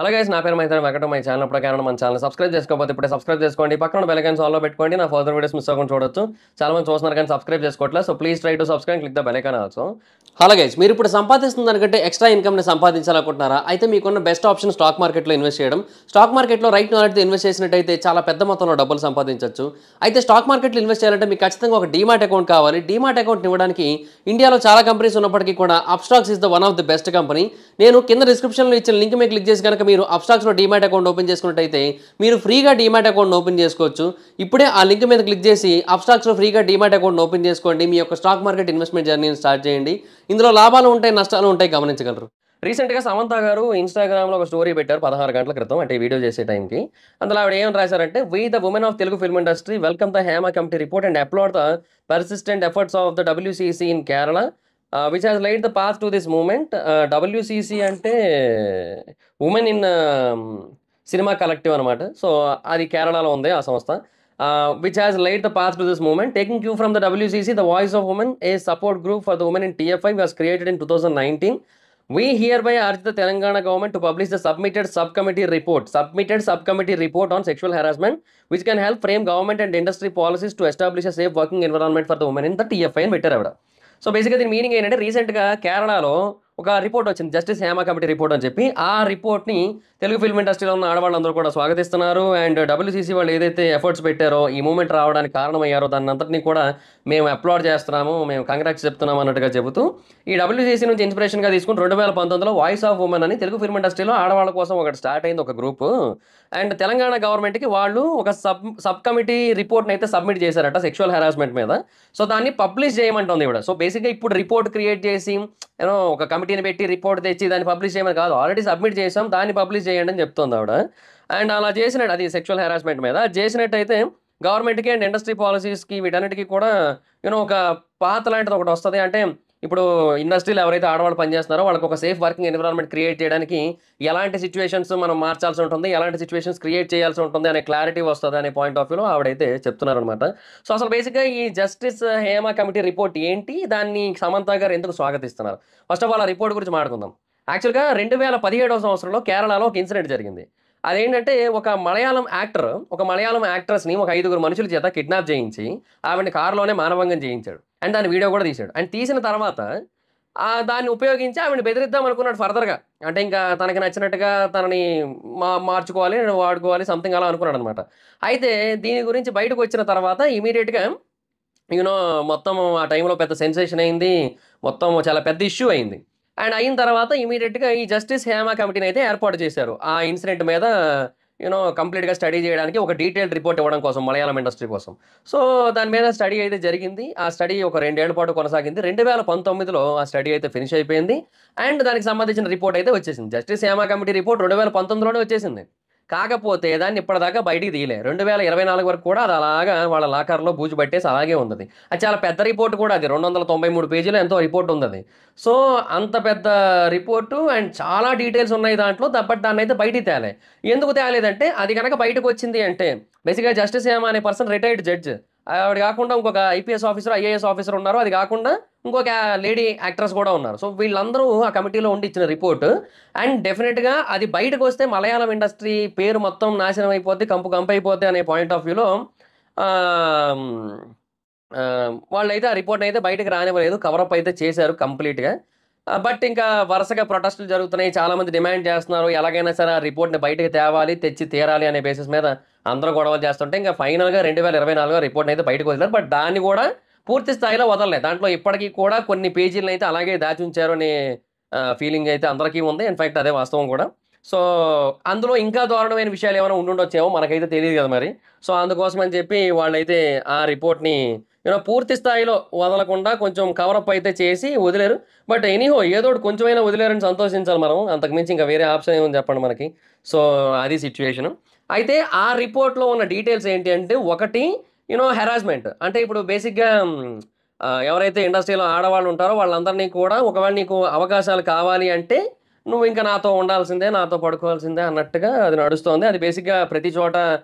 Hello guys, నా పేరు మైత్రి Venkata. My channel ప్రకారం మన ఛానల్ సబ్స్క్రైబ్ చేసుకోకపోతే ఇప్పుడే సబ్స్క్రైబ్ చేసుకోండి. పక్కన బెల్ ఐకాన్ ఆల్లో పెట్టుకోండి. నా ఫర్దర్ వీడియోస్ మిస్ అవ్వకుండా చూడొచ్చు. చాలా మంది చూస్తున్నారు కానీ సబ్స్క్రైబ్ చేసుకోవట్లేదు. So please try to subscribe, click the bell icon also. Hello guys, మీరు ఇప్పుడు సంపాదిస్తున్న దానికంటే ఎక్స్ట్రా ఇన్కమ్ని సంపాదించాలనుకుంటున్నారా? అయితే మీకున్న బెస్ట్ ఆప్షన్ స్టాక్ మార్కెట్లో ఇన్వెస్ట్ చేయడం. స్టాక్ మార్కెట్లో రైట్ నాలెడ్జ్తో ఇన్వెస్ట్ చేసినట్టయితే చాలా పెద్ద మొత్తంలో డబ్బులు సంపాదించవచ్చు. అయితే స్టాక్ మార్కెట్లో ఇన్వెస్ట్ చేయాలంటే మీకు ఖచ్చితంగా ఒక డీమాట్ అకౌంట్ కావాలి. డీమాట్ అకౌంట్ ఇవ్వడానికి ఇండియాలో చాలా కంపెనీస్ ఉన్నప్పటికీ కూడా Upstox is the one of the best company. నేను కింద డిస్క్రిప్షన్లో ఇచ్చిన లింక్ మీద క్లిక్ చేసి కనుక మీరు అప్స్టాక్స్లో డీమాట్ అకౌంట్ ఓపెన్ చేసుకున్నట్టయితే మీరు ఫ్రీగా డీమాట్ అకౌంట్ ఓపెన్ చేసుకోవచ్చు. ఇప్పుడే ఆ లింక్ మీద క్లిక్ చేసి అప్స్టాక్స్లో ఫ్రీగా డీమాట్ అకౌంట్ ఓపెన్ చేసుకోండి. మీ యొక్క స్టాక్ మార్కెట్ ఇన్వెస్ట్మెంట్ జర్నీని స్టార్ట్ చేయండి. ఇందులో లాభాలు ఉంటాయి, నష్టాలు ఉంటాయి, గమనించగలరు. రీసెంట్గా సమంత గారు ఇన్స్టాగ్రామ్లో ఒక స్టోరీ పెట్టారు 16 గంటల క్రితం, అంటే ఈ వీడియో చేసే టైంకి. అందులో ఆవిడ ఏం రాశారంటే, we the women of Telugu film industry welcome the Hema committee report and applaud the persistent efforts of the WCC in Kerala which has laid the path to this moment. WCC అంటే ఉమెన్ ఇన్ సినిమా కలెక్టివ్ అనమాట. So అది కేరళలో ఉంది ఆ సంస్థ. Which has laid the path to this moment taking cue from the WCC. The voice of women a support group for the women in TFI was created in 2019. We hereby urge the Telangana government to publish the submitted subcommittee report on sexual harassment, which can help frame government and industry policies to establish a safe working environment for the women in the TFI అని పెట్టారు ఆవిడ. So బేసిక్గా దీని meaning ఏంటంటే, రీసెంట్గా కేరళలో ఒక report వచ్చింది, జస్టిస్ హేమ కమిటీ రిపోర్ట్ అని చెప్పి. ఆ రిపోర్ట్ని తెలుగు ఫిల్మ్ ఇండస్ట్రీలో ఉన్న ఆడవాళ్ళందరూ కూడా స్వాగతిస్తున్నారు. అండ్ WCC వాళ్ళు ఏదైతే ఎఫర్ట్స్ పెట్టారో, ఈ మూమెంట్ రావడానికి కారణమయ్యారో, దాన్ని అంతటినీ కూడా మేము అప్లాడ్ చేస్తున్నాము, మేము కంగ్రాట్స్ చెప్తున్నాము అన్నట్టుగా చెబుతూ, ఈ WCC నుంచి ఇన్స్పిరేషన్గా తీసుకుని 2019లో వాయిస్ ఆఫ్ ఉమెన్ అని తెలుగు ఫిల్మ్ ఇండస్ట్రీలో ఆడవాళ్ళ కోసం ఒకటి స్టార్ట్ అయింది, ఒక గ్రూప్. అండ్ తెలంగాణ గవర్నమెంట్కి వాళ్ళు ఒక సబ్ కమిటీ రిపోర్ట్ని అయితే సబ్మిట్ చేశారట సెక్షువల్ హెరాస్మెంట్ మీద. సో దాన్ని పబ్లిష్ చేయమంటుంది ఇవిడ. సో బేసిక్గా ఇప్పుడు రిపోర్ట్ క్రియేట్ చేసి ఒక కమిటీని పెట్టి రిపోర్ట్ తెచ్చి దాన్ని పబ్లిష్ చేయమని కాదు, ఆల్రెడీ సబ్మిట్ చేసాం, దాన్ని పబ్లిష్ చేయండి అని చెప్తుంది ఆవిడ. అండ్ అలా చేసినట్టు, అది సెక్షువల్ హెరాస్మెంట్ మీద చేసినట్టయితే గవర్నమెంట్కి అండ్ ఇండస్ట్రీ పాలసీస్కి వీటన్నిటికీ కూడా ఒక పాత లాంటిది ఒకటి వస్తుంది. అంటే ఇప్పుడు ఇండస్ట్రీలో ఎవరైతే ఆడవాళ్ళు పనిచేస్తున్నారో వాళ్ళకి ఒక సేఫ్ వర్కింగ్ ఎన్విరాన్మెంట్ క్రియేట్ చేయడానికి ఎలాంటి సిచ్యువేషన్స్ మనం మార్చాల్సి ఉంటుంది, ఎలాంటి సిచ్యువేషన్స్ క్రియేట్ చేయాల్సి ఉంటుంది అనే క్లారిటీ వస్తుంది అనే పాయింట్ ఆఫ్ వ్యూలో ఆవిడైతే చెప్తున్నారనమాట. సో అసలు బేసిక్గా ఈ జస్టిస్ హేమ కమిటీ రిపోర్ట్ ఏంటి, దాన్ని సమంత గారు ఎందుకు స్వాగతిస్తున్నారు? ఫస్ట్ ఆఫ్ ఆల్ ఆ రిపోర్ట్ గురించి మాట్లాడుకుందాం. యాక్చువల్గా 2017 సంవత్సరంలో కేరళలో ఒక ఇన్సిడెంట్ జరిగింది. అదేంటంటే, ఒక మలయాళం యాక్ట్రెస్ని ఒక 5 మనుషుల చేత కిడ్నాప్ చేయించి ఆవిడని కారులోనే మానభంగం చేయించాడు. అండ్ దాని వీడియో కూడా తీశాడు. అండ్ తీసిన తర్వాత దాన్ని ఉపయోగించి ఆవిడని బెదిరిద్దాం అనుకున్నాడు ఫర్దర్గా. అంటే ఇంకా తనకి నచ్చినట్టుగా తనని మార్చుకోవాలి, వాడుకోవాలి, సంథింగ్ అలా అనుకున్నాడు అనమాట. అయితే దీని గురించి బయటకు వచ్చిన తర్వాత ఇమీడియట్గా మొత్తం ఆ టైంలో పెద్ద సెన్సేషన్ అయింది, మొత్తం చాలా పెద్ద ఇష్యూ అయింది. అండ్ అయిన తర్వాత ఇమీడియట్గా ఈ జస్టిస్ హేమ కమిటీని అయితే ఏర్పాటు చేశారు ఆ ఇన్సిడెంట్ మీద కంప్లీట్గా స్టడీ చేయడానికి, ఒక డీటెయిల్డ్ రిపోర్ట్ ఇవ్వడం కోసం, మలయాళం ఇండస్ట్రీ కోసం. సో దాని మీద స్టడీ అయితే జరిగింది. ఆ స్టడీ ఒక 2 ఏళ్ల పాటు కొనసాగింది. 2019లో ఆ స్టడీ అయితే ఫినిష్ అయిపోయింది. అండ్ దానికి సంబంధించిన రిపోర్ట్ అయితే వచ్చేసింది. జస్టిస్ హేమ కమిటీ రిపోర్ట్ 2019లోనే వచ్చేసింది. కాకపోతే దాన్ని ఇప్పటిదాకా బయటికి తీయలే. 2024 వరకు కూడా అది అలాగా వాళ్ళ లాకర్లో బూజు పట్టేసి అలాగే ఉంది. అది చాలా పెద్ద రిపోర్ట్ కూడా, అది 293 పేజీలు ఎంతో రిపోర్ట్ ఉంది అది. సో అంత పెద్ద రిపోర్టు అండ్ చాలా డీటెయిల్స్ ఉన్నాయి దాంట్లో. బట్ దాన్ని అయితే బయటికి తేలే. ఎందుకు తేలేదంటే, అది కనుక బయటకు వచ్చింది అంటే, బేసిక్గా జస్టిస్ హేమ అనే పర్సన్ రిటైర్డ్ జడ్జ్. ఆవిడ కాకుండా ఇంకొక IPS ఆఫీసర్, IAS ఆఫీసర్ ఉన్నారు. అది కాకుండా ఇంకొక లేడీ యాక్ట్రెస్ కూడా ఉన్నారు. సో వీళ్ళందరూ ఆ కమిటీలో ఉండి ఇచ్చిన రిపోర్ట్. అండ్ డెఫినెట్గా అది బయటకు వస్తే మలయాళం ఇండస్ట్రీ పేరు మొత్తం నాశనం అయిపోద్ది, కంపు అయిపోద్ది అనే పాయింట్ ఆఫ్ వ్యూలో వాళ్ళైతే ఆ రిపోర్ట్ అయితే బయటకు రానివ్వలేదు, కవరప్ అయితే చేశారు కంప్లీట్గా. బట్ ఇంకా వరుసగా ప్రొటెస్టులు జరుగుతున్నాయి, చాలామంది డిమాండ్ చేస్తున్నారు, ఎలాగైనా సరే ఆ రిపోర్ట్ని బయటకు తేవాలి, తెచ్చి తీరాలి అనే బేసిస్ మీద అందరూ గొడవలు చేస్తుంటే ఇంకా ఫైనల్గా 2024 రిపోర్ట్ని అయితే బయటకు వదిలారు. బట్ దాన్ని కూడా పూర్తి స్థాయిలో వదలలేదు. దాంట్లో ఇప్పటికీ కూడా కొన్ని పేజీలను అయితే అలాగే దాచి ఉంచారు అనే ఫీలింగ్ అయితే అందరికీ ఉంది. ఇన్ఫ్యాక్ట్ అదే వాస్తవం కూడా. సో అందులో ఇంకా దారుణమైన విషయాలు ఏమైనా ఉండుండొచ్చేమో, మనకైతే తెలియదు కదా మరి. సో అందుకోసం అని చెప్పి వాళ్ళైతే ఆ రిపోర్ట్ని పూర్తి స్థాయిలో వదలకుండా కొంచెం కవరప్ అయితే చేసి వదిలేరు. బట్ ఎనీహో, ఏదో ఒకటి కొంచెమైనా వదిలేరని సంతోషించాలి మనం. అంతకుమించి ఇంకా వేరే ఆప్షన్ ఏముంది చెప్పండి మనకి. సో అది సిచ్యువేషన్. అయితే ఆ రిపోర్ట్లో ఉన్న డీటెయిల్స్ ఏంటి అంటే, ఒకటి హెరాస్మెంట్. అంటే ఇప్పుడు బేసిక్గా ఎవరైతే ఇండస్ట్రీలో ఆడవాళ్ళు ఉంటారో వాళ్ళందరినీ కూడా, ఒకవేళ నీకు అవకాశాలు కావాలి అంటే నువ్వు ఇంకా నాతో ఉండాల్సిందే, నాతో పడుకోవాల్సిందే అన్నట్టుగా అది నడుస్తోంది. అది బేసిక్గా ప్రతి చోట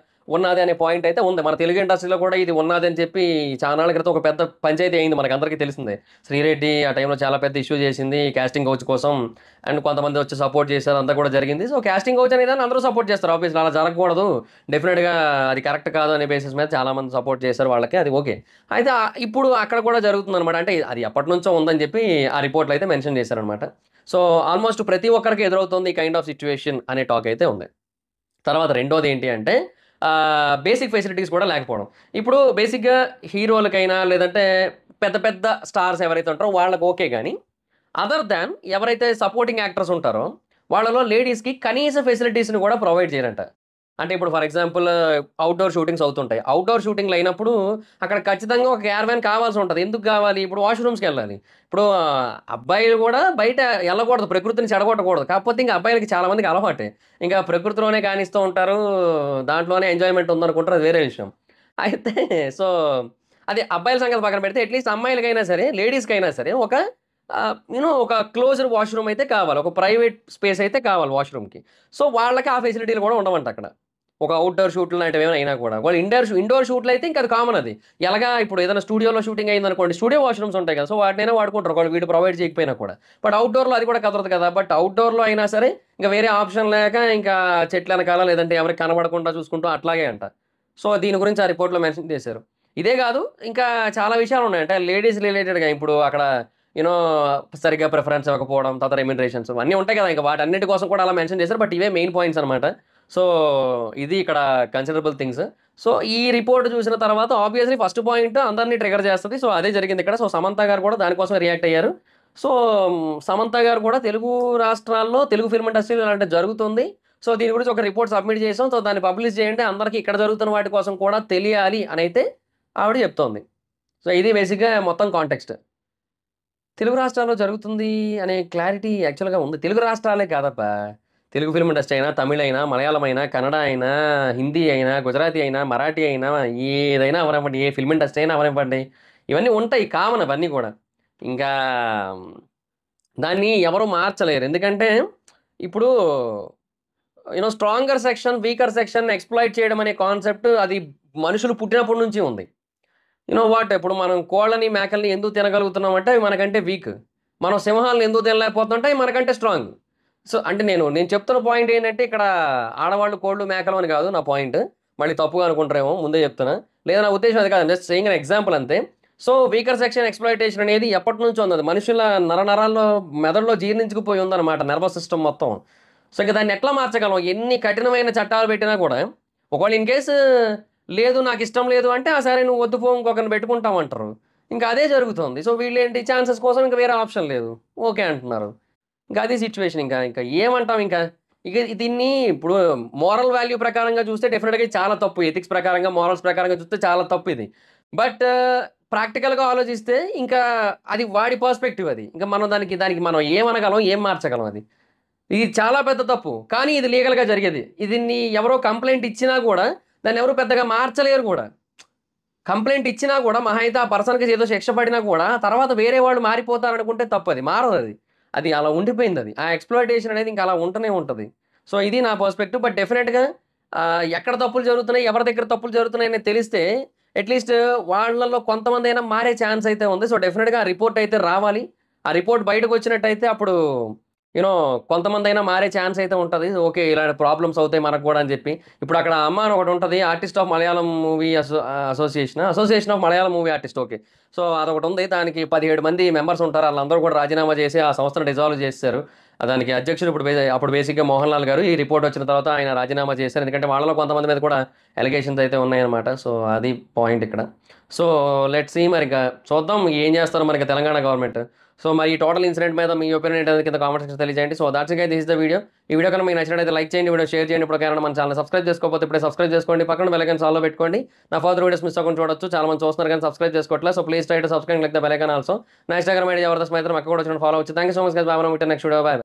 ఉన్నది అనే పాయింట్ అయితే ఉంది. మన తెలుగు ఇండస్ట్రీలో కూడా ఇది ఉన్నది అని చెప్పి చానాళ్ళ క్రితం ఒక పెద్ద పంచాయతీ అయింది, మనకందరికీ తెలిసిందే. శ్రీరెడ్డి ఆ టైంలో చాలా పెద్ద ఇష్యూ చేసింది కాస్టింగ్ కౌచ్ కోసం, అండ్ కొంతమంది వచ్చి సపోర్ట్ చేశారు, అంతా కూడా జరిగింది. సో కాస్టింగ్ కౌచ్ అనేదాన్ని అందరూ సపోర్ట్ చేస్తారు ఆబ్వియస్లీ, అలా జరగకూడదు, డెఫినెట్గా అది కరెక్ట్ కాదు అనే బేసిస్ మీద చాలామంది సపోర్ట్ చేశారు వాళ్ళకి, అది ఓకే. అయితే ఇప్పుడు అక్కడ కూడా జరుగుతుంది అనమాట. అంటే అది ఎప్పటి నుంచో ఉందని చెప్పి ఆ రిపోర్ట్లో అయితే మెన్షన్ చేశారనమాట. సో ఆల్మోస్ట్ ప్రతి ఒక్కరికి ఎదురవుతుంది ఈ కైండ్ ఆఫ్ సిచ్యువేషన్ అనే టాక్ అయితే ఉంది. తర్వాత రెండోది ఏంటి అంటే బేసిక్ ఫెసిలిటీస్ కూడా లేకపోవడం. ఇప్పుడు బేసిక్‌గా హీరోలకైనా లేదంటే పెద్ద పెద్ద స్టార్స్ ఎవరైతే ఉంటారో వాళ్ళకి ఓకే గానీ, అదర్ దాన్ ఎవరైతే సపోర్టింగ్ యాక్టర్స్ ఉంటారో వాళ్ళలో లేడీస్‌కి కనీస ఫెసిలిటీస్‌ని కూడా ప్రొవైడ్ చేయరంట. అంటే ఇప్పుడు ఫర్ ఎగ్జాంపుల్ అవుట్‌డోర్ షూటింగ్స్ అవుతుంటాయి. అవుట్‌డోర్ షూటింగ్‌లు అయినప్పుడు అక్కడ ఖచ్చితంగా ఒక క్యారవాన్ కావాల్సి ఉంటది. ఎందుకు కావాలి? ఇప్పుడు వాష్‌రూమ్స్‌కెళ్ళాలి. ఇప్పుడు అబ్బాయిలు కూడా బయట ఎళ్ళకూడదు. ప్రకృతిని చెడగొట్టకూడదు. కాకపోతే ఇంక అబ్బాయిలకి చాలా మందికి అలవాటే. ఇంకా ప్రకృతిలోనే కానిస్తూ ఉంటారు. దాంట్లోనే ఎంజాయ్‌మెంట్ ఉందనుకుంటారు, అది వేరే విషయం. అయితే సో, అది అబ్బాయిల సంగతి పక్కన పెడితే అట్‌లీస్ట్ అమ్మాయిలకైనా సరే, లేడీస్‌కైనా సరే ఒక ఒక క్లోజ్డ్ వాష్‌రూమ్ అయితే కావాలి. ఒక ప్రైవేట్ స్పేస్ అయితే కావాలి వాష్‌రూమ్‌కి. సో, వాళ్ళకి ఆ ఫెసిలిటీలు కూడా ఉండవంట అక్కడ. ఒక ఔట్‌డోర్ షూట్లు లాంటివి ఏమైనా అయినా కూడా. వాళ్ళు ఇండోర్ షూట్‌లు అయితే ఇంక అది కామన్ అది. ఎలాగా ఇప్పుడు ఏదైనా స్టూడియోలో షూటింగ్ అయిందనుకోండి, స్టూడియో వాష్‌రూమ్స్ ఉంటాయి కదా! సో, వాటినైనా వాడుకుంటారు. ఒకవేళ వీడు ప్రొవైడ్ చేయకపోయినా కూడా. బట్ అవుట్‌డోర్‌లో అది కూడా కుదరదు కదా! బట్ అవుట్‌డోర్‌లో అయినా సరే ఇంక వేరే ఆప్షన్ లేక ఇంకా చెట్లెనకాల లేదంటే ఎవరికీ కనబడకుండా చూసుకుంటూ అట్లాగే అంట. సో, దీని గురించి ఆ రిపోర్ట్‌లో మెన్షన్ చేశారు. ఇదే కాదు, ఇంకా చాలా విషయాలున్నాయి. అంటే లేడీస్ రిలేటెడ్‌గా ఇప్పుడు అక్కడ యూ నో సరిగ్గా ప్రిఫరెన్స్ ఇవ్వకపోవడం, తర్వాత రెమ్యునరేషన్స్ అన్నీ ఉంటాయి కదా! ఇంక వాటన్నిటి కోసం కూడా అలా మెన్షన్ చేశారు. బట్ ఇవే మెయిన్ పాయింట్స్ అనమాట. సో, ఇది ఇక్కడ కన్సిడరబుల్ థింగ్స్. సో, ఈ రిపోర్ట్ చూసిన తర్వాత ఆబ్వియస్‌లీ ఫస్ట్ పాయింట్ అందరిని ట్రిగ్గర్ చేస్తది. సో, అదే జరిగిందిక్కడ. సో, సమంత గారు కూడా దానికోసమే రియాక్ట్ అయ్యారు. సో, సమంత గారు కూడా తెలుగు రాష్ట్రాల్లో తెలుగు ఫిల్మ్ ఇండస్ట్రీలో ఇలాంటిది జరుగుతుంది. సో, దీని గురించి ఒక రిపోర్ట్ సబ్మిట్ చేసాం. సో, దాన్ని పబ్లిష్ చేయండి. అందరికి ఇక్కడ జరుగుతున్న వాటి కోసం కూడా తెలియాలి అనైతే ఆవిడ చెప్తోంది. సో, ఇది బేసిక్‌గా మొత్తం కాంటెక్స్ట్. తెలుగు రాష్ట్రాల్లో జరుగుతుంది అనే క్లారిటీ యాక్చువల్‌గా ఉంది. తెలుగు రాష్ట్రాలే కాదబ్బా! తెలుగు ఫిల్మ్ ఇండస్ట్రీ అయినా, తమిళ్ అయినా, మలయాళం అయినా, కన్నడ అయినా, హిందీ అయినా, గుజరాతీ అయినా, మరాఠీ అయినా, ఏదైనా అవ్వనివ్వండి, ఏ ఫిల్మ్ ఇండస్ట్రీ అయినా అవ్వనివ్వండి. ఇవన్నీ ఉంటాయి, కామన్ అవన్నీ కూడా. ఇంకా దాన్ని ఎవరు మార్చలేరు. ఎందుకంటే ఇప్పుడు stronger section, weaker section exploit చేయడం అనే కాన్సెప్ట్ అది మనుషులు పుట్టినప్పటి నుంచి ఉంది. వాట్ ఇప్పుడు మనం కోళ్ళని, మేకల్ని ఎందుకు తినగలుగుతున్నామంటే అవి మనకంటే వీక్. మనం సింహాలను ఎందుకు తినలేకపోతున్నామంటే అవి మనకంటే స్ట్రాంగ్. సో, అంటే నేను చెప్తున్న పాయింట్ ఏంటంటే ఇక్కడ ఆడవాళ్ళు, కోళ్ళు, మేకలు అని కాదు నా పాయింట్. మళ్ళీ తప్పుగా అనుకుంటారేమో ముందే చెప్తున్నా. లేదా నా ఉద్దేశ్యం అది కాదు. జస్ట్ సేయింగ్ అన్ ఎగ్జాంపుల్ అంతే. సో, వీకర్ సెక్షన్ ఎక్స్‌ప్లాయిటేషన్ అనేది ఎప్పటినుంచో ఉన్నది. మనుషుల నరనరాల్లో, మెదడులో జీర్ణించుకుపోయి ఉందన్నమాట నర్వస్ సిస్టమ్ మొత్తం. సో, ఇంక దాన్ని ఎట్లా మార్చగలం? ఎన్ని కఠినమైన చట్టాలు పెట్టినా కూడా ఒకవేళ ఇన్ కేస్ లేదు నాకిష్టం లేదు అంటే, "ఆ! సరే నువ్వు వద్దు పో ఇంకొకరిని పెట్టుకుంటాం" అంటారు. ఇంకా అదే జరుగుతోంది. సో, వీళ్ళేంటి ఛాన్సెస్ కోసం ఇంక వేరే ఆప్షన్ లేదు. ఓకే అంటున్నారు. ఇంకా అది సిట్యుయేషన్ ఇంకా. ఇంకా ఏమంటాం ఇంకా? ఇక దీన్ని ఇప్పుడు మోరల్ వాల్యూ ప్రకారంగా చూస్తే డెఫినిట్‌గా ఇది చాలా తప్పు. ఎథిక్స్ ప్రకారంగా, మోరల్స్ ప్రకారంగా చూస్తే చాలా తప్పు ఇది. బట్ ప్రాక్టికల్‌గా ఆలోచిస్తే ఇంకా అది వాడి పర్స్పెక్టివ్ అది. ఇంకా మనం దానికి దానికి మనం ఏమనగలం? ఏం మార్చగలం అది? ఇది చాలా పెద్ద తప్పు. కానీ ఇది లీగల్‌గా జరిగేది. దీన్ని ఎవరో కంప్లెయింట్ ఇచ్చినా గూడా దాన్నెవరు పెద్దగా మార్చలేరు గూడా. కంప్లెయింట్ ఇచ్చినా గూడా మహా అయితే ఆ పర్సన్‌కి ఏదో శిక్ష పడినా కూడా తర్వాత వేరే వాళ్ళు మారిపోతారనుకుంటే తప్పది. మారదది. అది అలా ఉండిపోయిందది. ఆ ఎక్స్‌ప్లాయిటేషన్ అనేది ఇంకా అలా ఉంటనే ఉంటది. సో, ఇది నా పర్స్పెక్టివ్. బట్ డెఫినిట్‌గా ఎక్కడ తప్పులు జరుగుతున్నాయి, ఎవరి దగ్గర తప్పులు జరుగుతున్నాయని తెలిస్తే అట్‌లీస్ట్ వాళ్ళలో కొంతమందైనా మారే ఛాన్స్ అయితే ఉంది. సో, డెఫినిట్‌గా ఆ రిపోర్ట్ అయితే రావాలి. ఆ రిపోర్ట్ బయటకొచ్చినట్టయితే అప్పుడు యూ నో కొంతమందైనా మారే ఛాన్స్ అయితే ఉంటది. ఓకే. ఇలాంటి ప్రాబ్లమ్స్ అవుతాయి మనకు గూడా అని జెప్పి. ఇప్పుడు అక్కడ అమ్మ అని ఒకటుంటది. Artist of Malayalam movie association of Malayalam movie artist okay. So, అదొకటుంది. దానికి 17 మంది మెంబర్స్ ఉంటారు. ఆళ్ళందరూ కూడా రాజీనామా చేసి ఆ సంస్థను డిసాల్వ్ చేసేసారు. దానికి అధ్యక్షుడు అప్పుడు బేసిక్‌గా మోహన్ లాల్ గారు. ఈ రిపోర్ట్ వచ్చిన తర్వాత ఆయన రాజీనామా చేశారు. ఎందుకంటే వాళ్ళలో కొంతమంది మీద కూడా అలిగేషన్స్ అయితే ఉన్నాయన్నమాట. సో, అది పాయింట్ ఇక్కడ. సో, లెట్స్ సీ మరింక చూద్దాం ఏం చేస్తారో మనకి తెలంగాణ గవర్నమెంట్. సో, మరి ఈ టోటల్ ఇన్సిడెంట్ మీద మీ ఒపీనియన్ ఏంటనేది కింద కామెంట్ సెక్షన్‌లో తెలియజేయండి. So, thoughts it guys, this is the video. ఈ వీడియో కనుక మీకు నచ్చినట్లయితే లైక్ చేయండి, వీడియో షేర్ చేయండి. ఇప్పటికైనా మన ఛానెల్‌ని సబ్స్క్రైబ్ చేసుకోకపోతే ఇప్పుడే సబ్స్క్రైబ్ చేసుకోండి. పక్కన బెల్ ఐకాన్ ఆల్‌లో పెట్టుకోండి. నా ఫర్దర్ వీడియోస్ మిస్ అవ్వకుండా చూడొచ్చు. చాలా మంది చూస్తున్నారు కానీ సబ్స్క్రైబ్ చేసుకోవట్లేదు. So, please try to subscribe, click the bell icon also. నా ఇన్‌స్టాగ్రామ్ ఐడీ జబర్దస్త్ మైత్రి అక్కడ కూడా వచ్చి ఫాలో అవ్వచ్చు. Thank you so much guys. By by. Next video. By.